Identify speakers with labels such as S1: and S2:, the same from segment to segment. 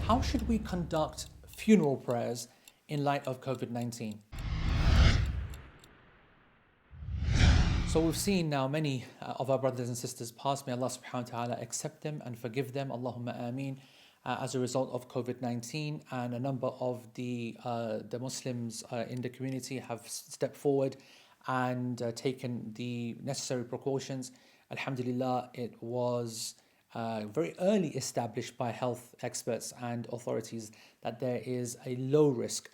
S1: How should we conduct funeral prayers in light of COVID-19? So we've seen now many of our brothers and sisters pass. May Allah subhanahu wa ta'ala accept them and forgive them. Allahumma ameen. As a result of COVID-19, and a number of the Muslims in the community have stepped forward and taken the necessary precautions. Alhamdulillah, it was very early established by health experts and authorities that there is a low risk,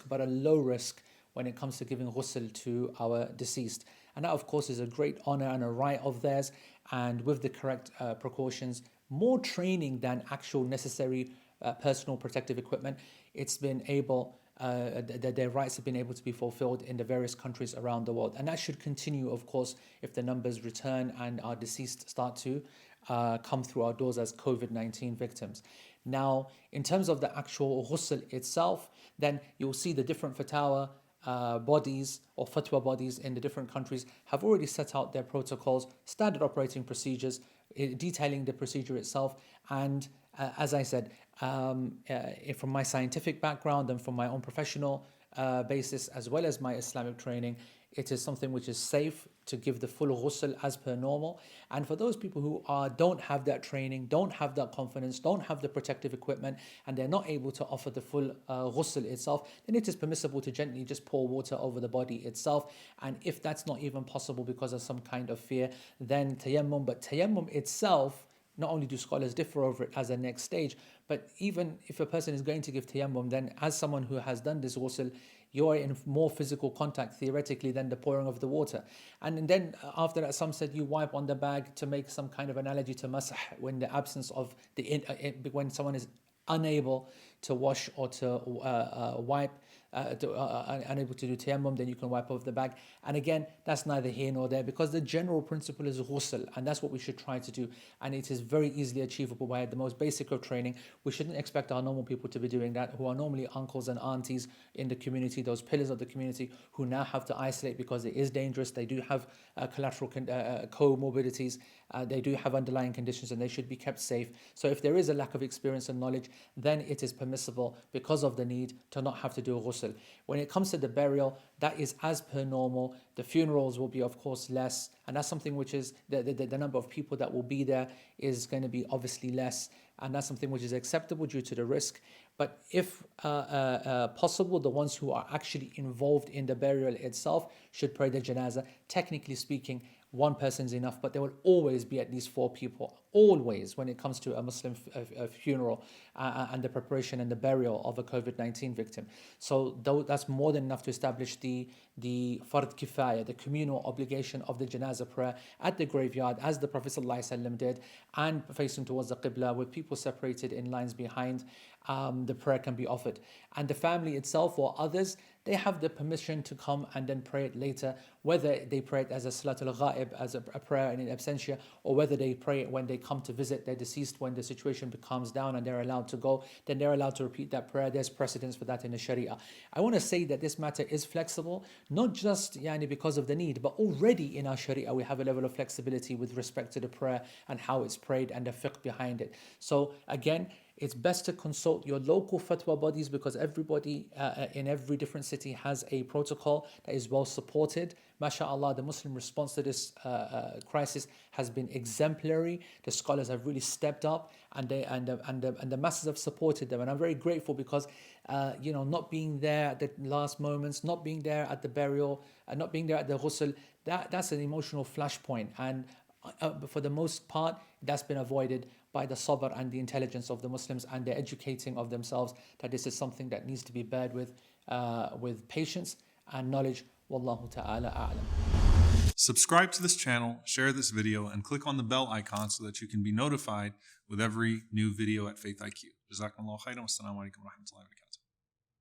S1: but a low risk when it comes to giving ghusl to our deceased. And that, of course, is a great honor and a right of theirs. And with the correct precautions, more training than actual necessary personal protective equipment, it's been able, their rights have been able to be fulfilled in the various countries around the world. And that should continue, of course, if the numbers return and our deceased start to come through our doors as COVID-19 victims. Now, in terms of the actual ghusl itself, then you'll see the different fatawa bodies or fatwa bodies in the different countries have already set out their protocols, standard operating procedures, detailing the procedure itself. And as I said, from my scientific background and from my own professional basis, as well as my Islamic training, it is something which is safe to give the full ghusl as per normal. And for those people who don't have that training, don't have that confidence, don't have the protective equipment, and they're not able to offer the full ghusl itself, then it is permissible to gently just pour water over the body itself. And if that's not even possible because of some kind of fear, then tayammum. But tayammum itself, not only do scholars differ over it as a next stage, but even if a person is going to give tayammum, then as someone who has done this ghusl, you're in more physical contact theoretically than the pouring of the water. And then after that, some said you wipe on the bag to make some kind of analogy to masah, when the absence of when someone is unable to wash or to wipe, unable to do tayammum, then you can wipe off the bag. And again, that's neither here nor there, because the general principle is ghusl, and that's what we should try to do. And it is very easily achievable by the most basic of training. We shouldn't expect our normal people to be doing that, who are normally uncles and aunties in the community, those pillars of the community, who now have to isolate because it is dangerous. They do have collateral comorbidities. They do have underlying conditions, and they should be kept safe. So if there is a lack of experience and knowledge, then it is permissible, because of the need, to not have to do a ghusl. When it comes to the burial, that is as per normal. The funerals will be, of course, less, and that's something which is the number of people that will be there is going to be obviously less, and that's something which is acceptable due to the risk. But if possible, the ones who are actually involved in the burial itself should pray the janazah. Technically speaking, one person is enough, but there will always be at least 4 people, always, when it comes to a Muslim funeral and the preparation and the burial of a COVID-19 victim. So that's more than enough to establish the fard kifaya, the communal obligation of the janazah prayer at the graveyard, as the Prophet ﷺ did, and facing towards the qibla with people separated in lines behind. The prayer can be offered, and the family itself or others, they have the permission to come and then pray it later, whether they pray it as a salatul ghaib, as a prayer in absentia, or whether they pray it when they come to visit their deceased, when the situation calms down and they're allowed to go, then they're allowed to repeat that prayer. There's precedence for that in the Sharia. I want to say that this matter is flexible, not just because of the need, but already in our Sharia we have a level of flexibility with respect to the prayer and how it's prayed and the fiqh behind it. So again, it's best to consult your local fatwa bodies, because everybody in every different city has a protocol that is well supported. MashaAllah, the Muslim response to this crisis has been exemplary. The scholars have really stepped up, and the masses have supported them. And I'm very grateful, because not being there at the last moments, not being there at the burial, and not being there at the ghusl, that's an emotional flashpoint. And for the most part, that's been avoided by the sabr and the intelligence of the Muslims, and the educating of themselves that this is something that needs to be bared with patience and knowledge. Wallahu ta'ala a'lam.
S2: Subscribe to this channel, share this video, and click on the bell icon so that you can be notified with every new video at FaithIQ. Jazakumullahu khairan. Wassalamu alaikum wa rahmatullahi wa barakatuh.